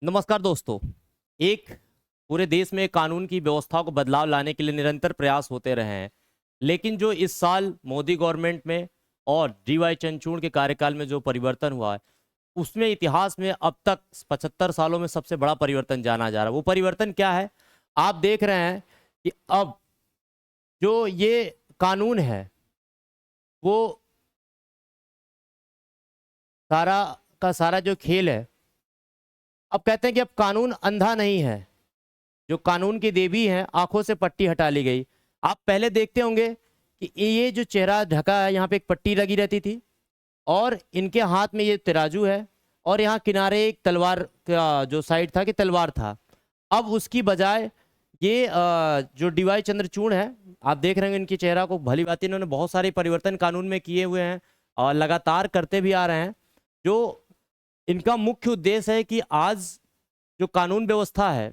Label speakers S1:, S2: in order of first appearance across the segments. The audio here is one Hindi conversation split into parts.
S1: नमस्कार दोस्तों। एक पूरे देश में कानून की व्यवस्था को बदलाव लाने के लिए निरंतर प्रयास होते रहे हैं, लेकिन जो इस साल मोदी गवर्नमेंट में और डीवाई चंद्रचूड़ के कार्यकाल में जो परिवर्तन हुआ है, उसमें इतिहास में अब तक 75 सालों में सबसे बड़ा परिवर्तन जाना जा रहा है। वो परिवर्तन क्या है? आप देख रहे हैं कि अब जो ये कानून है वो सारा का सारा जो खेल है, अब कहते हैं कि अब कानून अंधा नहीं है। जो कानून की देवी हैं, आंखों से पट्टी हटा ली गई। आप पहले देखते होंगे कि ये जो चेहरा ढका है, यहाँ पे एक पट्टी लगी रहती थी और इनके हाथ में ये तराजू है और यहाँ किनारे एक तलवार का जो साइड था कि तलवार था। अब उसकी बजाय ये जो डीवाई चंद्रचूड़ है, आप देख रहे हैं इनके चेहरा को, भली भांति इन्होंने बहुत सारे परिवर्तन कानून में किए हुए हैं और लगातार करते भी आ रहे हैं। जो इनका मुख्य उद्देश्य है कि आज जो कानून व्यवस्था है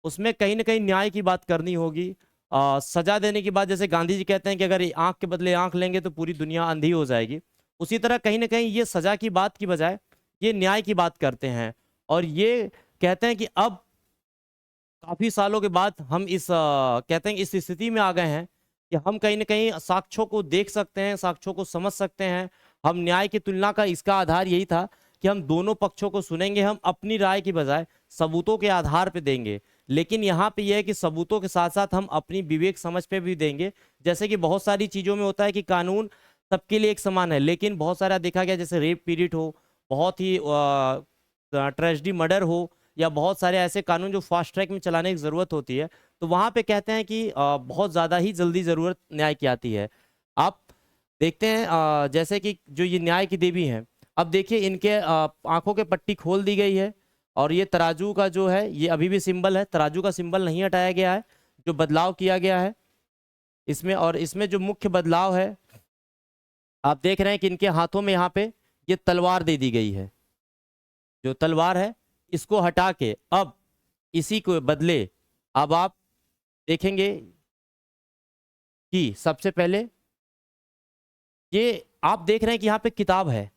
S1: उसमें कहीं ना कहीं न्याय की बात करनी होगी। सजा देने की बात, जैसे गांधी जी कहते हैं कि अगर आंख के बदले आंख लेंगे तो पूरी दुनिया अंधी हो जाएगी, उसी तरह कहीं ना कहीं ये सजा की बात की बजाय ये न्याय की बात करते हैं। और ये कहते हैं कि अब काफी सालों के बाद हम कहते हैं इस स्थिति में आ गए हैं कि हम कहीं ना कहीं साक्ष्यों को देख सकते हैं, साक्ष्यों को समझ सकते हैं। हम न्याय की तुलना का इसका आधार यही था कि हम दोनों पक्षों को सुनेंगे, हम अपनी राय की बजाय सबूतों के आधार पे देंगे। लेकिन यहाँ पे यह है कि सबूतों के साथ साथ हम अपनी विवेक समझ पे भी देंगे। जैसे कि बहुत सारी चीजों में होता है कि कानून सबके लिए एक समान है, लेकिन बहुत सारा देखा गया, जैसे रेप पीड़ित हो, बहुत ही ट्रेजिडी मर्डर हो, या बहुत सारे ऐसे कानून जो फास्ट ट्रैक में चलाने की जरूरत होती है, तो वहां पे कहते हैं कि बहुत ज्यादा ही जल्दी जरूरत न्याय की आती है। आप देखते हैं जैसे कि जो ये न्याय की देवी हैं, अब देखिए इनके आंखों के पट्टी खोल दी गई है और ये तराजू का जो है ये अभी भी सिंबल है, तराजू का सिंबल नहीं हटाया गया है। जो बदलाव किया गया है इसमें, और इसमें जो मुख्य बदलाव है, आप देख रहे हैं कि इनके हाथों में यहाँ पे ये तलवार दे दी गई है। जो तलवार है इसको हटा के अब इसी को बदले अब आप देखेंगे कि सबसे पहले ये आप देख रहे हैं कि यहाँ पे किताब है,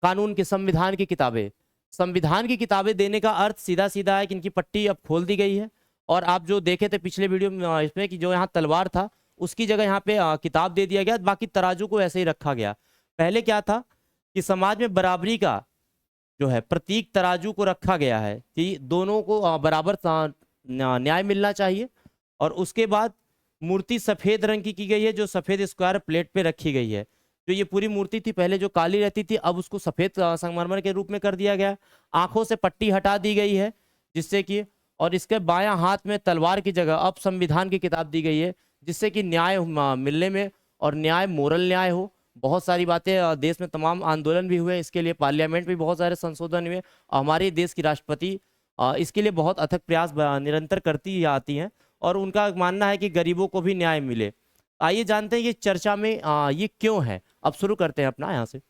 S1: कानून की, संविधान की किताबें। संविधान की किताबें देने का अर्थ सीधा सीधा है कि इनकी पट्टी अब खोल दी गई है। और आप जो देखे थे पिछले वीडियो में इसमें कि जो यहाँ तलवार था उसकी जगह यहाँ पे किताब दे दिया गया, बाकी तराजू को ऐसे ही रखा गया। पहले क्या था कि समाज में बराबरी का जो है प्रतीक तराजू को रखा गया है कि दोनों को बराबर न्याय मिलना चाहिए। और उसके बाद मूर्ति सफेद रंग की गई है, जो सफेद स्क्वायर प्लेट पे रखी गई है। जो ये पूरी मूर्ति थी पहले जो काली रहती थी, अब उसको सफेद संगमरमर के रूप में कर दिया गया। आंखों से पट्टी हटा दी गई है जिससे कि, और इसके बायां हाथ में तलवार की जगह अब संविधान की किताब दी गई है, जिससे कि न्याय मिलने में, और न्याय मोरल न्याय हो। बहुत सारी बातें देश में तमाम आंदोलन भी हुए, इसके लिए पार्लियामेंट में बहुत सारे संशोधन हुए। हमारे देश की राष्ट्रपति इसके लिए बहुत अथक प्रयास निरंतर करती ही आती हैं और उनका मानना है कि गरीबों को भी न्याय मिले। आइए जानते हैं ये चर्चा में ये क्यों है। अब शुरू करते हैं अपना यहाँ से।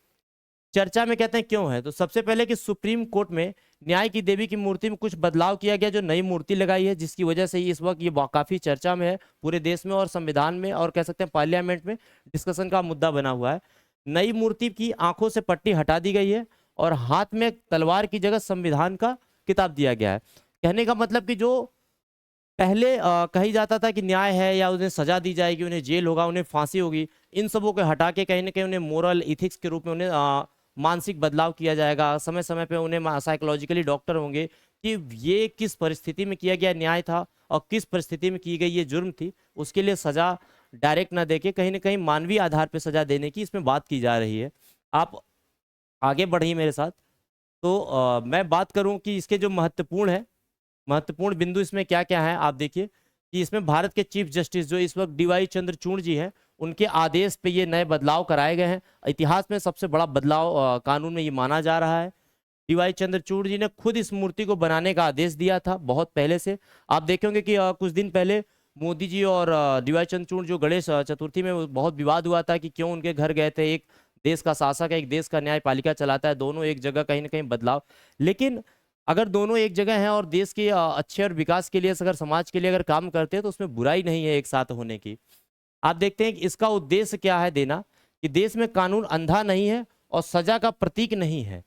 S1: चर्चा में कहते हैं क्यों है, तो सबसे पहले कि सुप्रीम कोर्ट में न्याय की देवी की मूर्ति में कुछ बदलाव किया गया, जो नई मूर्ति लगाई है, जिसकी वजह से इस वक्त ये काफी चर्चा में है पूरे देश में और संविधान में, और कह सकते हैं पार्लियामेंट में डिस्कशन का मुद्दा बना हुआ है। नई मूर्ति की आंखों से पट्टी हटा दी गई है और हाथ में तलवार की जगह संविधान का किताब दिया गया है। कहने का मतलब कि जो पहले कही जाता था कि न्याय है या उन्हें सजा दी जाएगी, उन्हें जेल होगा, उन्हें फांसी होगी, इन सबों को हटा के कहीं ना कहीं उन्हें मोरल इथिक्स के रूप में उन्हें मानसिक बदलाव किया जाएगा। समय समय पे उन्हें साइकोलॉजिकली डॉक्टर होंगे कि ये किस परिस्थिति में किया गया न्याय था और किस परिस्थिति में की गई ये जुर्म थी, उसके लिए सजा डायरेक्ट ना देके कहीं ना कहीं मानवीय आधार पर सजा देने की इसमें बात की जा रही है। आप आगे बढ़िए मेरे साथ। तो मैं बात करूं कि इसके जो महत्वपूर्ण बिंदु इसमें क्या क्या है। आप देखिए कि इसमें भारत के चीफ जस्टिस जो इस वक्त डीवाई चंद्रचूड़ जी हैं, उनके आदेश पे ये नए बदलाव कराए गए हैं। इतिहास में सबसे बड़ा बदलाव कानून में ये माना जा रहा है। डीवाई चंद्रचूड़ जी ने खुद इस मूर्ति को बनाने का आदेश दिया था बहुत पहले से। आप देखेंगे कि कुछ दिन पहले मोदी जी और डीवाई चंद्रचूड़ जो गणेश चतुर्थी में बहुत विवाद हुआ था कि क्यों उनके घर गए थे। एक देश का शासक है, एक देश का न्यायपालिका चलाता है, दोनों एक जगह, कहीं ना कहीं बदलाव। लेकिन अगर दोनों एक जगह हैं और देश के अच्छे और विकास के लिए, अगर समाज के लिए अगर काम करते हैं, तो उसमें बुराई नहीं है एक साथ होने की। आप देखते हैं कि इसका उद्देश्य क्या है देना, कि देश में कानून अंधा नहीं है और सजा का प्रतीक नहीं है।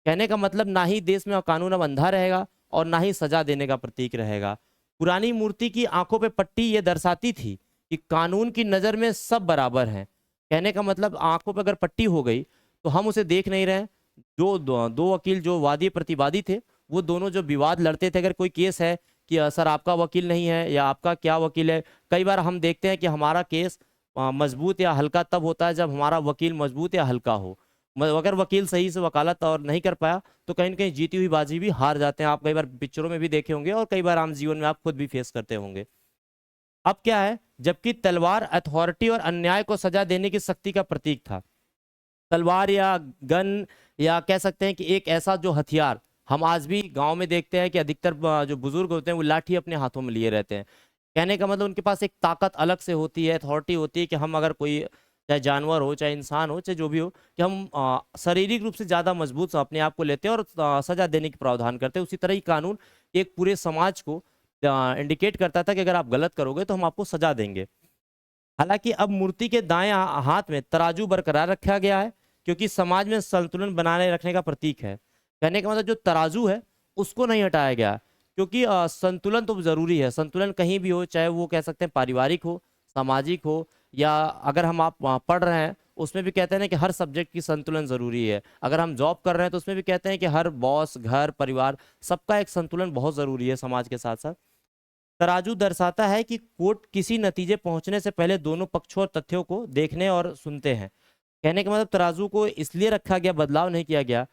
S1: कहने का मतलब ना ही देश में कानून अब अंधा रहेगा और ना ही सजा देने का प्रतीक रहेगा। पुरानी मूर्ति की आंखों पे पट्टी ये दर्शाती थी कि कानून की नजर में सब बराबर हैं। कहने का मतलब आंखों पे अगर पट्टी हो गई तो हम उसे देख नहीं रहे। जो दो वकील जो वादी प्रतिवादी थे, वो दोनों जो विवाद लड़ते थे, अगर कोई केस है कि सर आपका वकील नहीं है या आपका क्या वकील है, कई बार हम देखते हैं कि हमारा केस मजबूत या हल्का तब होता है जब हमारा वकील मजबूत या हल्का हो। अगर वकील सही से वकालत और नहीं कर पाया तो कहीं ना कहीं जीती हुई बाजी भी हार जाते हैं। आप कई बार पिक्चरों में भी देखे होंगे और कई बार आम जीवन में आप खुद भी फेस करते होंगे। अब क्या है, जबकि तलवार अथॉरिटी और अन्याय को सजा देने की शक्ति का प्रतीक था। तलवार या गन या कह सकते हैं कि एक ऐसा जो हथियार हम आज भी गांव में देखते हैं कि अधिकतर जो बुजुर्ग होते हैं वो लाठी अपने हाथों में लिए रहते हैं। कहने का मतलब उनके पास एक ताकत अलग से होती है, अथॉरिटी होती है कि हम अगर कोई चाहे जानवर हो चाहे इंसान हो चाहे जो भी हो, कि हम शारीरिक रूप से ज्यादा मजबूत अपने आप को लेते हैं और सजा देने की प्रावधान करते हैं। उसी तरह ही कानून एक पूरे समाज को इंडिकेट करता था कि अगर आप गलत करोगे तो हम आपको सजा देंगे। हालांकि अब मूर्ति के दाएं हाथ में तराजू बरकरार रखा गया है क्योंकि समाज में संतुलन बनाए रखने का प्रतीक है। कहने का मतलब जो तराजू है उसको नहीं हटाया गया, क्योंकि संतुलन तो जरूरी है। संतुलन कहीं भी हो, चाहे वो कह सकते हैं पारिवारिक हो, सामाजिक हो, या अगर हम आप पढ़ रहे हैं उसमें भी कहते हैं ना कि हर सब्जेक्ट की संतुलन जरूरी है। अगर हम जॉब कर रहे हैं तो उसमें भी कहते हैं कि हर बॉस, घर, परिवार, सबका एक संतुलन बहुत जरूरी है समाज के साथ साथ। तराजू दर्शाता है कि कोर्ट किसी नतीजे पहुंचने से पहले दोनों पक्षों और तथ्यों को देखने और सुनते हैं। कहने का मतलब तराजू को इसलिए रखा गया, बदलाव नहीं किया गया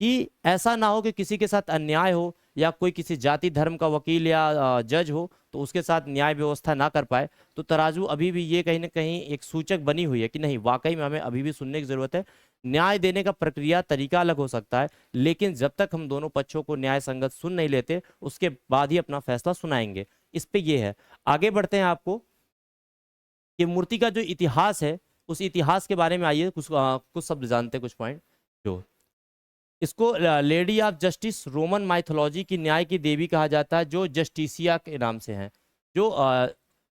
S1: कि ऐसा ना हो कि किसी के साथ अन्याय हो या कोई किसी जाति धर्म का वकील या जज हो तो उसके साथ न्याय व्यवस्था ना कर पाए। तो तराजू अभी भी ये कहीं ना कहीं एक सूचक बनी हुई है कि नहीं, वाकई में हमें अभी भी सुनने की जरूरत है। न्याय देने का प्रक्रिया तरीका अलग हो सकता है, लेकिन जब तक हम दोनों पक्षों को न्याय संगत सुन नहीं लेते उसके बाद ही अपना फैसला सुनाएंगे। इस पे ये है। आगे बढ़ते हैं आपको कि मूर्ति का जो इतिहास है उस इतिहास के बारे में आइए कुछ शब्द जानते हैं, कुछ पॉइंट। जो इसको lady of justice Roman mythology की न्याय की देवी कहा जाता है, जो जस्टिसिया के नाम से है। जो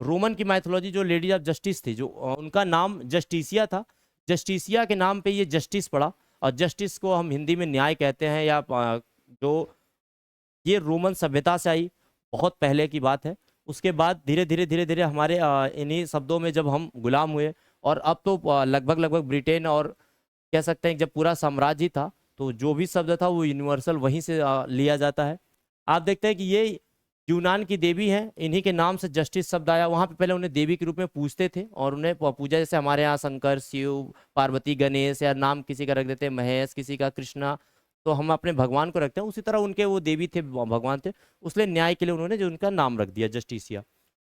S1: रोमन की माइथोलॉजी जो लेडी ऑफ जस्टिस थी, जो उनका नाम जस्टिसिया था, जस्टिसिया के नाम पे ये जस्टिस पड़ा। और जस्टिस को हम हिंदी में न्याय कहते हैं। या जो ये रोमन सभ्यता से आई, बहुत पहले की बात है। उसके बाद धीरे धीरे हमारे इन्हीं शब्दों में जब हम गुलाम हुए, और अब तो लगभग लगभग ब्रिटेन और कह सकते हैं जब पूरा साम्राज्य था तो जो भी शब्द था वो यूनिवर्सल वहीं से लिया जाता है। आप देखते हैं कि ये यूनान की देवी है, इन्हीं के नाम से जस्टिस शब्द आया। वहां पे पहले उन्हें देवी के रूप में पूजते थे और उन्हें पूजा, जैसे हमारे यहाँ शंकर, शिव, पार्वती, गणेश, या नाम किसी का रख देते हैं महेश, किसी का कृष्णा, तो हम अपने भगवान को रखते हैं। उसी तरह उनके वो देवी थे, भगवान थे, उसलिए न्याय के लिए उन्होंने जो उनका नाम रख दिया जस्टिसिया।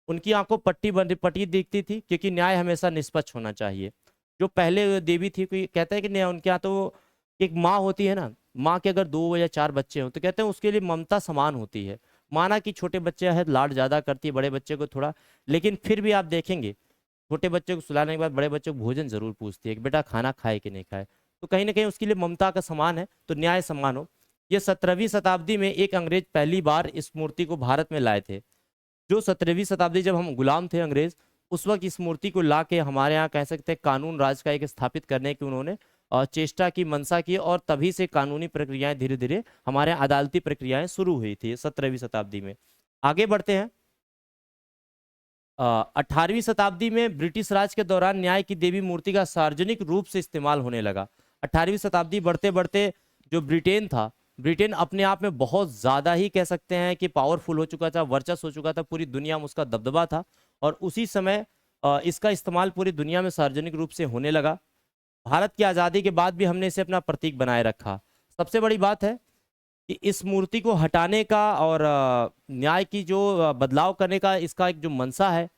S1: उनकी आंखों पट्टी दिखती थी क्योंकि न्याय हमेशा निष्पक्ष होना चाहिए। जो पहले देवी थी, कोई कहता है कि नहीं, उनके यहाँ तो एक माँ होती है ना, माँ के अगर 2 या 4 बच्चे हो तो कहते हैं उसके लिए ममता समान होती है। माना कि छोटे बच्चे है लाड ज्यादा करती है बड़े बच्चे को थोड़ा, लेकिन फिर भी आप देखेंगे छोटे बच्चे को सुलाने के बाद बड़े बच्चे को भोजन जरूर पूछती है कि बेटा खाना खाए कि नहीं खाए। तो कहीं ना कहीं उसके लिए ममता का समान है, तो न्याय समान हो। ये 17वीं शताब्दी में एक अंग्रेज पहली बार इस मूर्ति को भारत में लाए थे। जो 17वीं शताब्दी जब हम गुलाम थे अंग्रेज, उस वक्त इस मूर्ति को ला के हमारे यहाँ कह सकते हैं कानून राज का एक स्थापित करने की उन्होंने चेष्टा की, मंशा की, और तभी से कानूनी प्रक्रियाएं धीरे धीरे हमारे यहाँ अदालती प्रक्रियाएं शुरू हुई थी 17वीं शताब्दी में। आगे बढ़ते हैं। 18वीं शताब्दी में ब्रिटिश राज के दौरान न्याय की देवी मूर्ति का सार्वजनिक रूप से इस्तेमाल होने लगा। 18वीं शताब्दी बढ़ते बढ़ते जो ब्रिटेन था, ब्रिटेन अपने आप में बहुत ज्यादा ही कह सकते हैं कि पावरफुल हो चुका था, वर्चस्व हो चुका था, पूरी दुनिया में उसका दबदबा था। और उसी समय इसका इस्तेमाल पूरी दुनिया में सार्वजनिक रूप से होने लगा। भारत की आज़ादी के बाद भी हमने इसे अपना प्रतीक बनाए रखा। सबसे बड़ी बात है कि इस मूर्ति को हटाने का और न्याय की जो बदलाव करने का इसका एक जो मंशा है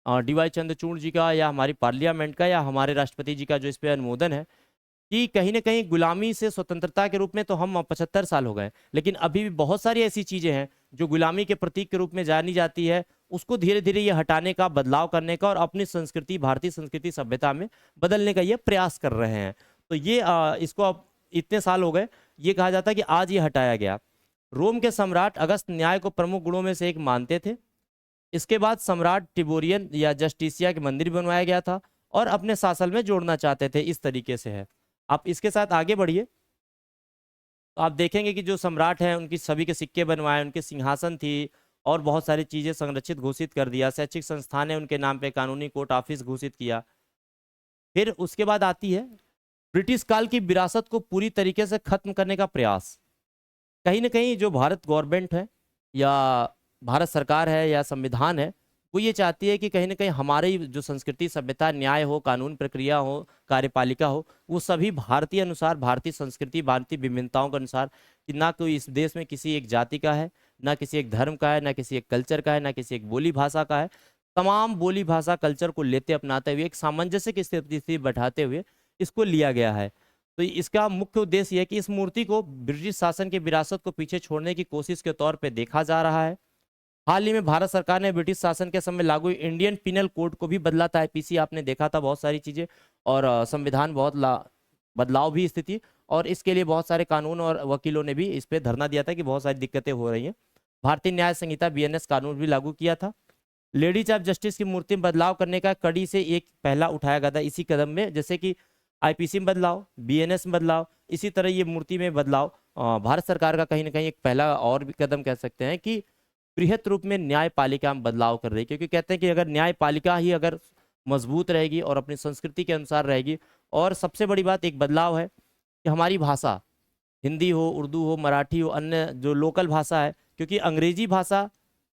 S1: डी.वाई. चंद्रचूड़ जी का, या हमारी पार्लियामेंट का, या हमारे राष्ट्रपति जी का जो इस पे अनुमोदन है कि कहीं ना कहीं गुलामी से स्वतंत्रता के रूप में तो हम 75 साल हो गए, लेकिन अभी भी बहुत सारी ऐसी चीजें हैं जो गुलामी के प्रतीक के रूप में जानी जाती है। उसको धीरे धीरे ये हटाने का, बदलाव करने का और अपनी संस्कृति, भारतीय संस्कृति सभ्यता में बदलने का ये प्रयास कर रहे हैं। तो ये इसको अब इतने साल हो गए, ये कहा जाता है कि आज ये हटाया गया। रोम के सम्राट अगस्त न्याय को प्रमुख गुणों में से एक मानते थे। इसके बाद सम्राट टिबोरियन या जस्टिसिया के मंदिर बनवाया गया था और अपने शासन में जोड़ना चाहते थे। इस तरीके से है। आप इसके साथ आगे बढ़िए। तो आप देखेंगे कि जो सम्राट हैं उनकी सभी के सिक्के बनवाए, उनके सिंहासन थी और बहुत सारी चीजें संरक्षित घोषित कर दिया। शैक्षिक संस्थान है उनके नाम पे, कानूनी कोर्ट ऑफिस घोषित किया। फिर उसके बाद आती है ब्रिटिश काल की विरासत को पूरी तरीके से खत्म करने का प्रयास। कहीं ना कहीं जो भारत गवर्नमेंट है या भारत सरकार है या संविधान है, वो ये चाहती है कि कहीं ना कहीं हमारी जो संस्कृति सभ्यता, न्याय हो, कानून प्रक्रिया हो, कार्यपालिका हो, वो सभी भारतीय अनुसार, भारतीय संस्कृति, भारतीय विभिन्नताओं के अनुसार, कि ना कोई इस देश में किसी एक जाति का है, ना किसी एक धर्म का है, ना किसी एक कल्चर का है, ना किसी एक बोली भाषा का है। तमाम बोली भाषा कल्चर को लेते अपनाते हुए एक सामंजस्य की स्थिति बैठाते हुए इसको लिया गया है। तो इसका मुख्य उद्देश्य यह है कि इस मूर्ति को ब्रिटिश शासन की विरासत को पीछे छोड़ने की कोशिश के तौर पे देखा जा रहा है। हाल ही में भारत सरकार ने ब्रिटिश शासन के समय लागू इंडियन पिनल कोड को भी बदला था। आईपीसी आपने देखा था, बहुत सारी चीजें, और संविधान बहुत बदलाव भी स्थिति, और इसके लिए बहुत सारे कानून और वकीलों ने भी इस पे धरना दिया था कि बहुत सारी दिक्कतें हो रही हैं। भारतीय न्याय संहिता बीएनएस कानून भी लागू किया था। लेडीज ऑफ जस्टिस की मूर्ति में बदलाव करने का कड़ी से एक पहला उठाया गया था इसी कदम में, जैसे कि आईपीसी में बदलाव, बीएनएस में बदलाव, इसी तरह ये मूर्ति में बदलाव भारत सरकार का कहीं ना कहीं एक पहला और भी कदम कह सकते हैं कि बृहत रूप में न्यायपालिका में बदलाव कर रही है। क्योंकि कहते हैं कि अगर न्यायपालिका ही अगर मजबूत रहेगी और अपनी संस्कृति के अनुसार रहेगी, और सबसे बड़ी बात एक बदलाव है कि हमारी भाषा, हिंदी हो, उर्दू हो, मराठी हो, अन्य जो लोकल भाषा है, क्योंकि अंग्रेजी भाषा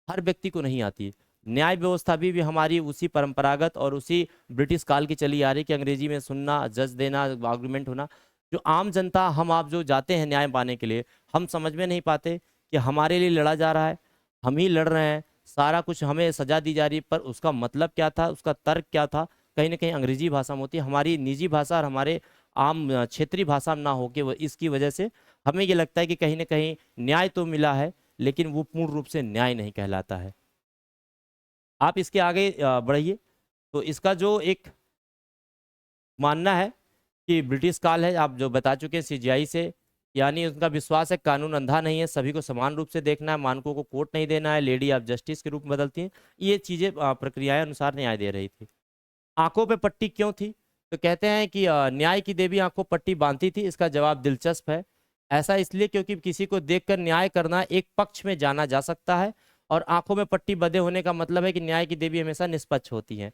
S1: हर व्यक्ति को नहीं आती। न्याय व्यवस्था भी हमारी उसी परंपरागत और उसी ब्रिटिश काल की चली आ रही कि अंग्रेजी में सुनना, जज देना, आर्गुमेंट होना। जो आम जनता, हम आप जो जाते हैं न्याय पाने के लिए, हम समझ में नहीं पाते कि हमारे लिए लड़ा जा रहा है, हम ही लड़ रहे हैं, सारा कुछ हमें सजा दी जा रही है, पर उसका मतलब क्या था, उसका तर्क क्या था, कहीं ना कहीं अंग्रेजी भाषा में होती है। हमारी निजी भाषा और हमारे आम क्षेत्रीय भाषा में ना हो के इसकी वजह से हमें ये लगता है कि कहीं ना कहीं न्याय तो मिला है, लेकिन वो पूर्ण रूप से न्याय नहीं कहलाता है। आप इसके आगे बढ़िए, तो इसका जो एक मानना है कि ब्रिटिश काल है, आप जो बता चुके हैं सीजीआई से, यानी उनका विश्वास है कानून अंधा नहीं है, सभी को समान रूप से देखना है, मानकों को कोर्ट नहीं देना है, लेडी ऑफ जस्टिस के रूप में बदलती हैं। ये चीजें प्रक्रियाएं अनुसार न्याय दे रही थी। आंखों पे पट्टी क्यों थी? तो कहते हैं कि न्याय की देवी आंखों पट्टी बांधती थी। इसका जवाब दिलचस्प है। ऐसा इसलिए क्योंकि किसी को देखकर न्याय करना एक पक्ष में जाना जा सकता है, और आंखों में पट्टी बंधे होने का मतलब है कि न्याय की देवी हमेशा निष्पक्ष होती है।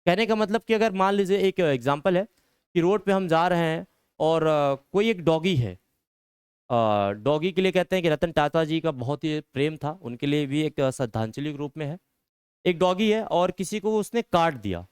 S1: कहने का मतलब कि अगर मान लीजिए एक एग्जाम्पल है कि रोड पे हम जा रहे हैं और कोई एक डॉगी है, डॉगी के लिए कहते हैं कि रतन टाटा जी का बहुत ही प्रेम था, उनके लिए भी एक श्रद्धांजलि के रूप में है। एक डॉगी है और किसी को उसने काट दिया,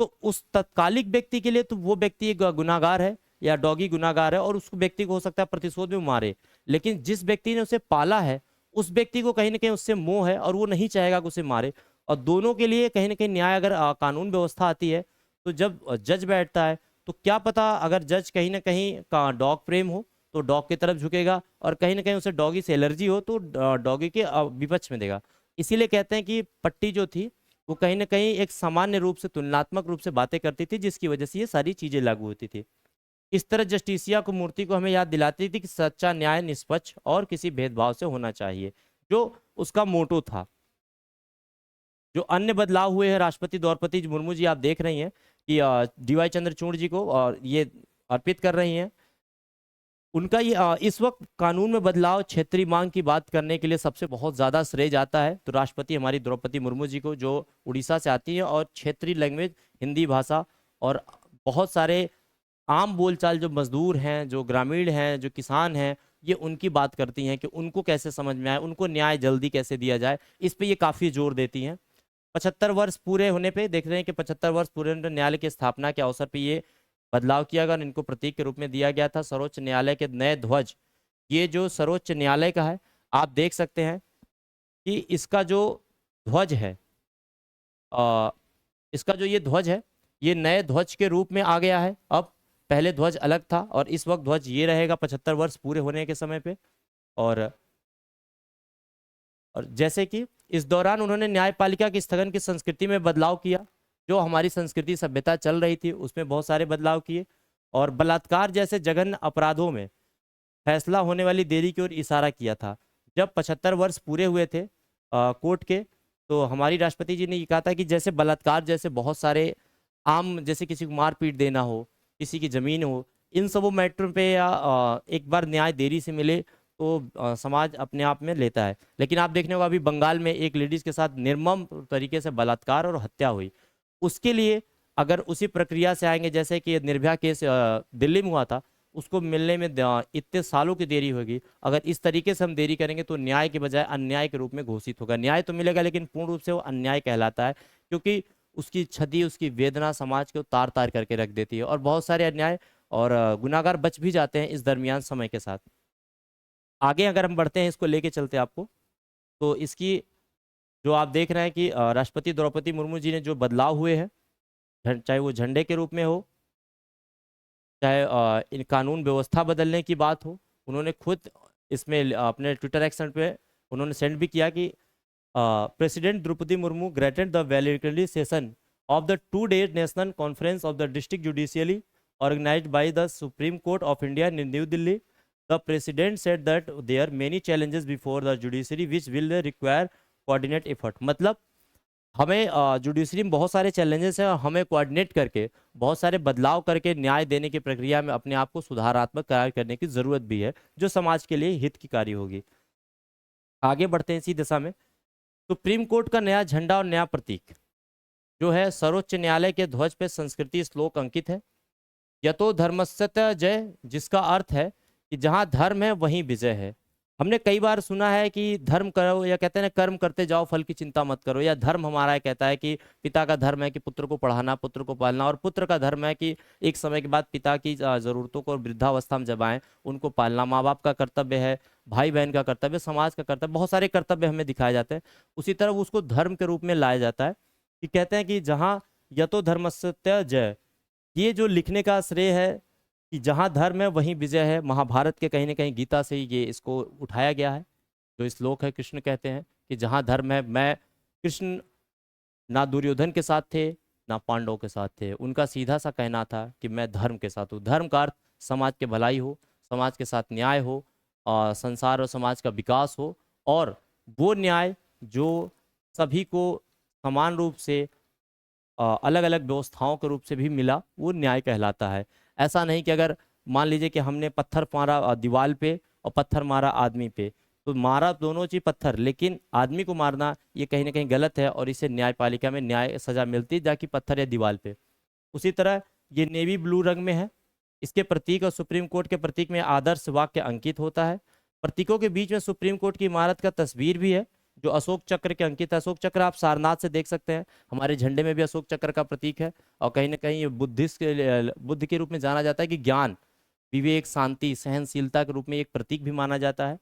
S1: तो उस तत्कालिक व्यक्ति के लिए तो वो व्यक्ति एक गुनाहगार है या डॉगी गुनाहगार है, और उस व्यक्ति को हो सकता है प्रतिशोध में मारे। लेकिन जिस व्यक्ति ने उसे पाला है, उस व्यक्ति को कहीं ना कहीं उससे मोह है और वो नहीं चाहेगा कि उसे मारे। और दोनों के लिए कहीं ना कहीं न्याय, अगर कानून व्यवस्था आती है, तो जब जज बैठता है, तो क्या पता अगर जज कहीं ना कहीं का डॉग प्रेम हो तो डॉग की तरफ झुकेगा, और कहीं ना कहीं उसे डॉगी से एलर्जी हो तो डॉगी के विपक्ष में देगा। इसीलिए कहते हैं कि पट्टी जो थी वो कहीं ना कहीं एक सामान्य रूप से, तुलनात्मक रूप से बातें करती थी, जिसकी वजह से ये सारी चीजें लागू होती थी। इस तरह जस्टिसिया को मूर्ति को हमें याद दिलाती थी कि सच्चा न्याय निष्पक्ष और किसी भेदभाव से होना चाहिए, जो उसका मोटो था। जो अन्य बदलाव हुए हैं, राष्ट्रपति द्रौपदी मुर्मू जी आप देख रही हैं कि डीवाई चंद्रचूड़ जी को और ये अर्पित कर रही हैं। उनका ये इस वक्त कानून में बदलाव, क्षेत्रीय मांग की बात करने के लिए सबसे बहुत ज्यादा श्रेय जाता है तो राष्ट्रपति हमारी द्रौपदी मुर्मू जी को, जो उड़ीसा से आती है और क्षेत्रीय लैंग्वेज हिंदी भाषा, और बहुत सारे आम बोलचाल जो मजदूर हैं, जो ग्रामीण हैं, जो किसान हैं, ये उनकी बात करती हैं कि उनको कैसे समझ में आए, उनको न्याय जल्दी कैसे दिया जाए, इस पे ये काफी जोर देती हैं। 75 वर्ष पूरे होने पे देख रहे हैं कि 75 वर्ष पूरे होने पे न्यायालय की स्थापना के अवसर पे ये बदलाव किया गया, इनको प्रतीक के रूप में दिया गया था। सर्वोच्च न्यायालय के नए ध्वज, ये जो सर्वोच्च न्यायालय का है, आप देख सकते हैं कि इसका जो ध्वज है, इसका जो ये ध्वज है, ये नए ध्वज के रूप में आ गया है। अब पहले ध्वज अलग था और इस वक्त ध्वज ये रहेगा 75 वर्ष पूरे होने के समय पे। और जैसे कि इस दौरान उन्होंने न्यायपालिका की स्थगन की संस्कृति में बदलाव किया, जो हमारी संस्कृति सभ्यता चल रही थी उसमें बहुत सारे बदलाव किए, और बलात्कार जैसे जघन्य अपराधों में फैसला होने वाली देरी की ओर इशारा किया था। जब 75 वर्ष पूरे हुए थे कोर्ट के, तो हमारी राष्ट्रपति जी ने ये कहा था कि जैसे बलात्कार जैसे बहुत सारे आम, जैसे किसी को मार पीट देना हो, किसी की जमीन हो, इन सब मैटर पे या एक बार न्याय देरी से मिले तो समाज अपने आप में लेता है। लेकिन आप देखने को अभी बंगाल में एक लेडीज के साथ निर्मम तरीके से बलात्कार और हत्या हुई, उसके लिए अगर उसी प्रक्रिया से आएंगे जैसे कि निर्भया केस दिल्ली में हुआ था, उसको मिलने में इतने सालों की देरी होगी। अगर इस तरीके से हम देरी करेंगे तो न्याय के बजाय अन्याय के रूप में घोषित होगा। न्याय तो मिलेगा लेकिन पूर्ण रूप से वो अन्याय कहलाता है, क्योंकि उसकी क्षति, उसकी वेदना समाज को तार तार करके रख देती है और बहुत सारे अन्याय और गुनाहगार बच भी जाते हैं इस दरमियान समय के साथ। आगे अगर हम बढ़ते हैं, इसको लेके चलते हैं आपको, तो इसकी जो आप देख रहे हैं कि राष्ट्रपति द्रौपदी मुर्मू जी ने जो बदलाव हुए हैं, चाहे वो झंडे के रूप में हो, चाहे इन कानून व्यवस्था बदलने की बात हो, उन्होंने खुद इसमें अपने ट्विटर एक्सेंट पे उन्होंने सेंड भी किया कि president Droupadi Murmu greeted the valedictory session of the 2 day national conference of the district judiciary organized by the Supreme Court of India in New Delhi. The president said that there are many challenges before the judiciary which will require coordinate effort. मतलब हमें जुडिशरी में बहुत सारे चैलेंजेस हैं और हमें कोऑर्डिनेट करके बहुत सारे बदलाव करके न्याय देने की प्रक्रिया में अपने आप को सुधारात्मक करार करने की जरूरत भी है, जो समाज के लिए हित की कार्य होगी। आगे बढ़ते हैं इसी दिशा में। सुप्रीम कोर्ट का नया झंडा और नया प्रतीक जो है, सर्वोच्च न्यायालय के ध्वज पे संस्कृति श्लोक अंकित है, यतो धर्मस्य जय, जिसका अर्थ है कि जहां धर्म है वहीं विजय है। हमने कई बार सुना है कि धर्म करो, या कहते हैं ना कर्म करते जाओ फल की चिंता मत करो, या धर्म हमारा कहता है कि पिता का धर्म है कि पुत्र को पढ़ाना, पुत्र को पालना, और पुत्र का धर्म है कि एक समय के बाद पिता की जरूरतों को वृद्धावस्था में जब आए उनको पालना। माँ बाप का कर्तव्य है, भाई बहन का कर्तव्य, समाज का कर्तव्य, बहुत सारे कर्तव्य हमें दिखाए जाते हैं। उसी तरह उसको धर्म के रूप में लाया जाता है कि कहते हैं कि जहाँ यतो धर्मस्य जय, ये जो लिखने का श्रेय है कि जहाँ धर्म है वहीं विजय है, महाभारत के कहीं ना कहीं गीता से ये इसको उठाया गया है। जो श्लोक है, कृष्ण कहते हैं कि जहाँ धर्म है, मैं कृष्ण ना दुर्योधन के साथ थे ना पांडवों के साथ थे, उनका सीधा सा कहना था कि मैं धर्म के साथ हूँ। धर्म का अर्थ समाज के भलाई हो, समाज के साथ न्याय हो, और संसार और समाज का विकास हो, और वो न्याय जो सभी को समान रूप से अलग अलग व्यवस्थाओं के रूप से भी मिला, वो न्याय कहलाता है। ऐसा नहीं कि अगर मान लीजिए कि हमने पत्थर मारा दीवार पे और पत्थर मारा आदमी पे, तो मारा दोनों चीज पत्थर, लेकिन आदमी को मारना ये कहीं ना कहीं गलत है और इसे न्यायपालिका में न्याय सजा मिलती है, जाकि पत्थर या दीवार पे। उसी तरह ये नेवी ब्लू रंग में है, इसके प्रतीक और सुप्रीम कोर्ट के प्रतीक में आदर्श वाक्य अंकित होता है। प्रतीकों के बीच में सुप्रीम कोर्ट की इमारत का तस्वीर भी है जो अशोक चक्र के अंकित है। अशोक चक्र आप सारनाथ से देख सकते हैं, हमारे झंडे में भी अशोक चक्र का प्रतीक है, और कहीं ना कहीं ये बुद्ध के रूप में जाना जाता है कि ज्ञान, विवेक, शांति, सहनशीलता के रूप में एक प्रतीक भी माना जाता है।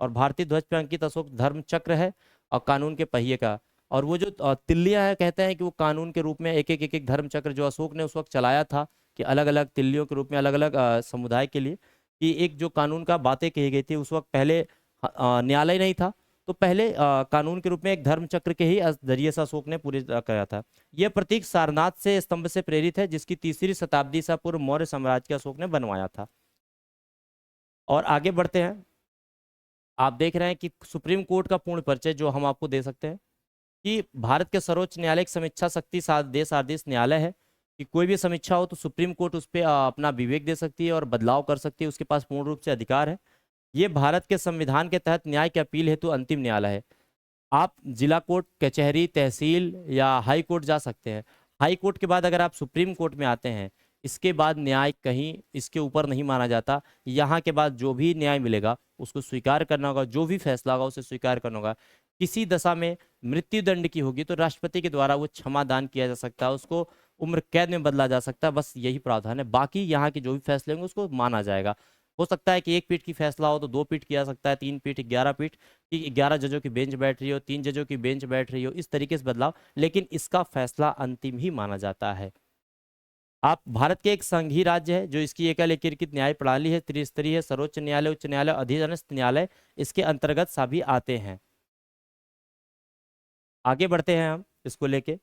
S1: और भारतीय ध्वज पर अंकित अशोक धर्म चक्र है और कानून के पहिए का, और वो जो तिल्लियां है, कहते हैं कि वो कानून के रूप में एक एक धर्म चक्र जो अशोक ने उस वक्त चलाया था कि अलग अलग तिल्लियों के रूप में अलग अलग समुदाय के लिए, कि एक जो कानून का बातें कही गई थी उस वक्त, पहले न्यायालय नहीं था, तो पहले कानून के रूप में एक धर्म चक्र के ही जरिए से अशोक ने पूरे कराया था। यह प्रतीक सारनाथ से स्तंभ से प्रेरित है, जिसकी 3री शताब्दी से पूर्व मौर्य साम्राज्य के अशोक ने बनवाया था। और आगे बढ़ते हैं, आप देख रहे हैं कि सुप्रीम कोर्ट का पूर्ण परिचय जो हम आपको दे सकते हैं कि भारत के सर्वोच्च न्यायालय एक समीक्षा शक्ति देश आदेश न्यायालय है, कि कोई भी समीक्षा हो तो सुप्रीम कोर्ट उस पर अपना विवेक दे सकती है और बदलाव कर सकती है, उसके पास पूर्ण रूप से अधिकार है। ये भारत के संविधान के तहत न्याय की अपील हेतु अंतिम न्यायालय है। आप जिला कोर्ट, कचहरी, तहसील या हाई कोर्ट जा सकते हैं। हाई कोर्ट के बाद अगर आप सुप्रीम कोर्ट में आते हैं, इसके बाद न्याय कहीं इसके ऊपर नहीं माना जाता। यहाँ के बाद जो भी न्याय मिलेगा उसको स्वीकार करना होगा, जो भी फैसला होगा उसे स्वीकार करना होगा। किसी दशा में मृत्यु दंड की होगी तो राष्ट्रपति के द्वारा वो क्षमा दान किया जा सकता है, उसको उम्र कैद में बदला जा सकता है, बस यही प्रावधान है। बाकी यहाँ के जो भी फैसले होंगे उसको माना जाएगा। हो सकता है कि 1 पीठ की फैसला हो तो 2 पीठ किया सकता है, 3 पीठ, 11 पीठ, कि 11 जजों की बेंच बैठ रही हो, 3 जजों की बेंच बैठ रही हो, इस तरीके से बदलाव, लेकिन इसका फैसला अंतिम ही माना जाता है। आप भारत के एक संघीय राज्य है जो इसकी एकल एकीकृत न्याय प्रणाली है, त्रिस्तरीय है, सर्वोच्च न्यायालय, उच्च न्यायालय, अधीनस्थ न्यायालय इसके अंतर्गत सभी आते हैं। आगे बढ़ते हैं हम इसको लेके,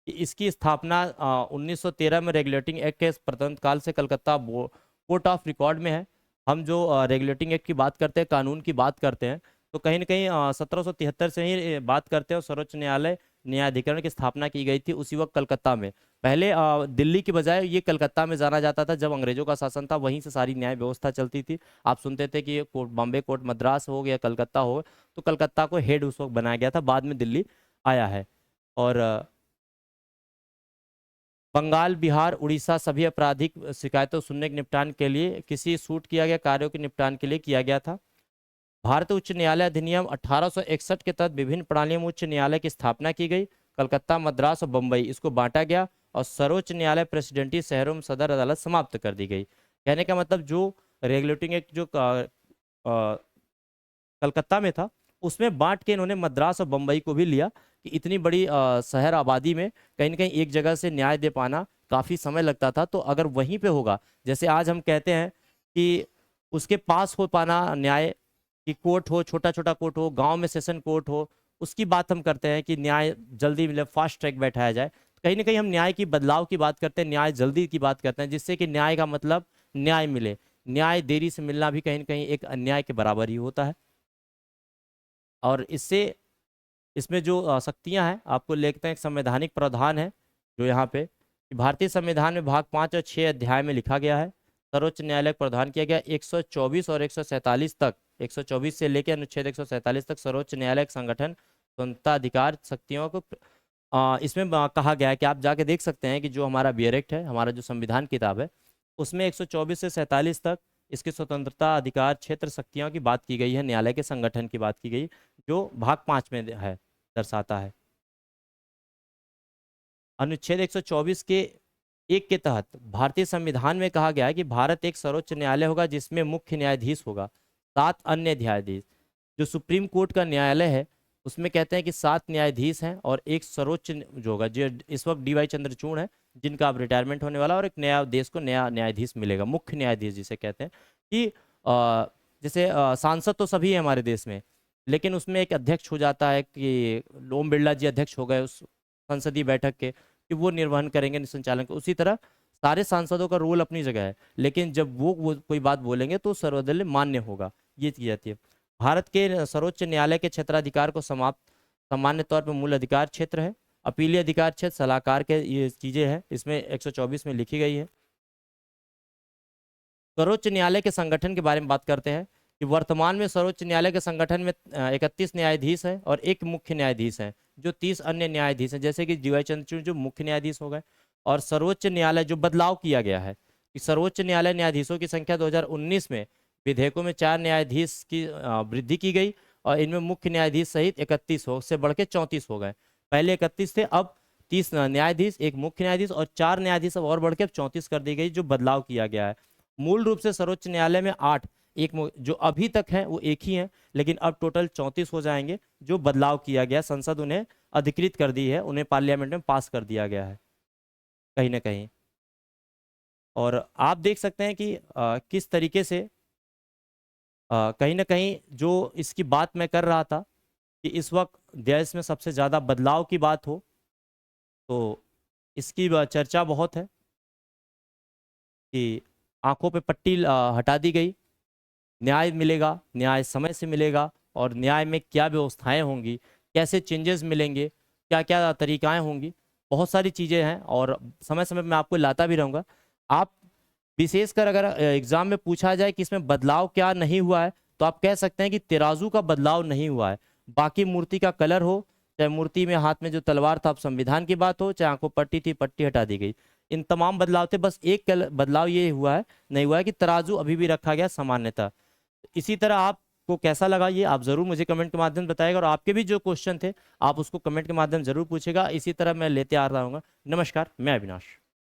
S1: इसकी स्थापना 1913 में रेगुलेटिंग एक्ट के प्रतंत्र काल से कलकत्ता कोर्ट ऑफ रिकॉर्ड में है। हम जो रेगुलेटिंग एक्ट की बात करते हैं, कानून की बात करते हैं, तो कहीं ना कहीं 1773 से ही बात करते हैं। सर्वोच्च न्यायालय न्यायाधिकरण की स्थापना की गई थी उसी वक्त कलकत्ता में। पहले दिल्ली की बजाय ये कलकत्ता में जाना जाता था, जब अंग्रेजों का शासन था वहीं से सारी न्याय व्यवस्था चलती थी। आप सुनते थे कि ये कोर्ट, बॉम्बे कोर्ट मद्रास हो गया, कलकत्ता हो, तो कलकत्ता को हेड उस वक्त बनाया गया था, बाद में दिल्ली आया है। और बंगाल, बिहार, उड़ीसा सभी आपराधिक शिकायतों सुनने के निपटान के लिए किसी छूट किया गया कार्यों के निपटान के लिए किया गया था। भारतीय उच्च न्यायालय अधिनियम 1861 के तहत विभिन्न प्रणालियों में उच्च न्यायालय की स्थापना की गई। कलकत्ता, मद्रास और बम्बई इसको बांटा गया और सर्वोच्च न्यायालय प्रेसिडेंटी शहरों में सदर अदालत समाप्त कर दी गई। कहने का मतलब जो रेगुलेटिंग एक्ट जो कलकत्ता में था उसमें बांट के इन्होंने मद्रास और बम्बई को भी लिया कि इतनी बड़ी शहर आबादी में कहीं ना कहीं एक जगह से न्याय दे पाना काफ़ी समय लगता था। तो अगर वहीं पे होगा, जैसे आज हम कहते हैं कि उसके पास हो पाना न्याय, कि कोर्ट हो, छोटा छोटा कोर्ट हो, गांव में सेशन कोर्ट हो, उसकी बात हम करते हैं कि न्याय जल्दी मिले, फास्ट ट्रैक बैठाया जाए। कहीं ना कहीं हम न्याय की बदलाव की बात करते हैं, न्याय जल्दी की बात करते हैं, जिससे कि न्याय का मतलब न्याय मिले। न्याय देरी से मिलना भी कहीं ना कहीं एक अन्याय के बराबर ही होता है। और इससे इसमें जो शक्तियां हैं आपको लिखते हैं, एक संवैधानिक प्रावधान है जो यहाँ पे कि भारतीय संविधान में भाग 5 और 6 अध्याय में लिखा गया है। सर्वोच्च न्यायालय का प्रावधान किया गया 124 और 147 तक, 124 से लेकर अनुच्छेद 147 तक सर्वोच्च न्यायालय के संगठन स्वतंत्रता अधिकार शक्तियों को इसमें कहा गया है कि आप जाके देख सकते हैं कि जो हमारा बियर एक्ट है, हमारा जो संविधान किताब है, उसमें 124 से 47 तक इसकी स्वतंत्रता अधिकार क्षेत्र शक्तियों की बात की गई है, न्यायालय के संगठन की बात की गई, जो भाग 5 में है, दर्शाता है। अनुच्छेद 124 के 1 के तहत भारतीय संविधान में कहा गया है कि भारत एक सर्वोच्च न्यायालय होगा जिसमें मुख्य न्यायाधीश होगा, 7 अन्य न्यायाधीश। जो सुप्रीम कोर्ट का न्यायालय है उसमें कहते हैं कि 7 न्यायाधीश हैं और एक सर्वोच्च जो होगा, जो इस वक्त डी वाई चंद्रचूड़ है, जिनका अब रिटायरमेंट होने वाला, और एक नया देश को नया न्यायाधीश मिलेगा, मुख्य न्यायाधीश जिसे कहते हैं। कि जैसे सांसद तो सभी है हमारे देश में, लेकिन उसमें एक अध्यक्ष हो जाता है कि ओम बिरला जी अध्यक्ष हो गए उस संसदीय बैठक के, कि वो निर्वहन करेंगे संचालन को। उसी तरह सारे सांसदों का रोल अपनी जगह है, लेकिन जब वो कोई बात बोलेंगे तो सर्वदलीय मान्य होगा, ये की जाती है। भारत के सर्वोच्च न्यायालय के क्षेत्राधिकार को सामान्य तौर पर मूल अधिकार क्षेत्र है, अपीलीय अधिकार क्षेत्र, सलाहकार के ये चीजें हैं, इसमें 124 में लिखी गई है। सर्वोच्च न्यायालय के संगठन के बारे में बात करते हैं कि वर्तमान में सर्वोच्च न्यायालय के संगठन में 31 न्यायाधीश हैं और एक मुख्य न्यायाधीश हैं, जो 30 अन्य न्यायाधीश हैं, जैसे कि डीवाई चंद्रचूड़ जो मुख्य न्यायाधीश हो गए। और सर्वोच्च न्यायालय जो बदलाव किया गया है कि सर्वोच्च न्यायालय न्यायाधीशों की संख्या 2019 में विधेयकों में 4 न्यायाधीश की वृद्धि की गई और इनमें मुख्य न्यायाधीश सहित 31 हो से बढ़ के 34 हो गए। पहले 31 थे, अब 30 न्यायाधीश, एक मुख्य न्यायाधीश और 4 न्यायाधीश अब और बढ़ के 34 कर दी गई, जो बदलाव किया गया है। मूल रूप से सर्वोच्च न्यायालय में 8, एक जो अभी तक है वो एक ही है, लेकिन अब टोटल 34 हो जाएंगे, जो बदलाव किया गया, संसद उन्हें अधिकृत कर दी है, उन्हें पार्लियामेंट में पास कर दिया गया है कहीं ना कहीं। और आप देख सकते हैं कि किस तरीके से कहीं ना कहीं जो इसकी बात मैं कर रहा था कि इस वक्त देश में सबसे ज़्यादा बदलाव की बात हो तो इसकी चर्चा बहुत है कि आंखों पे पट्टी हटा दी गई, न्याय मिलेगा, न्याय समय से मिलेगा, और न्याय में क्या व्यवस्थाएं होंगी, कैसे चेंजेस मिलेंगे, क्या क्या तरीकाएं होंगी, बहुत सारी चीज़ें हैं और समय समय मैं आपको लाता भी रहूँगा। आप विशेषकर अगर एग्जाम में पूछा जाए कि इसमें बदलाव क्या नहीं हुआ है, तो आप कह सकते हैं कि तराजू का बदलाव नहीं हुआ है। बाकी मूर्ति का कलर हो, चाहे मूर्ति में हाथ में जो तलवार था, अब संविधान की बात हो, चाहे आंखों पट्टी थी, पट्टी हटा दी गई, इन तमाम बदलाव थे। बस एक बदलाव ये हुआ है, नहीं हुआ है कि तराजू अभी भी रखा गया सामान्यतः। इसी तरह आपको कैसा लगा ये आप जरूर मुझे कमेंट के माध्यम से बताएगा, और आपके भी जो क्वेश्चन थे आप उसको कमेंट के माध्यम जरूर पूछेगा। इसी तरह मैं लेते आ रहा हूँ। नमस्कार, मैं अविनाश।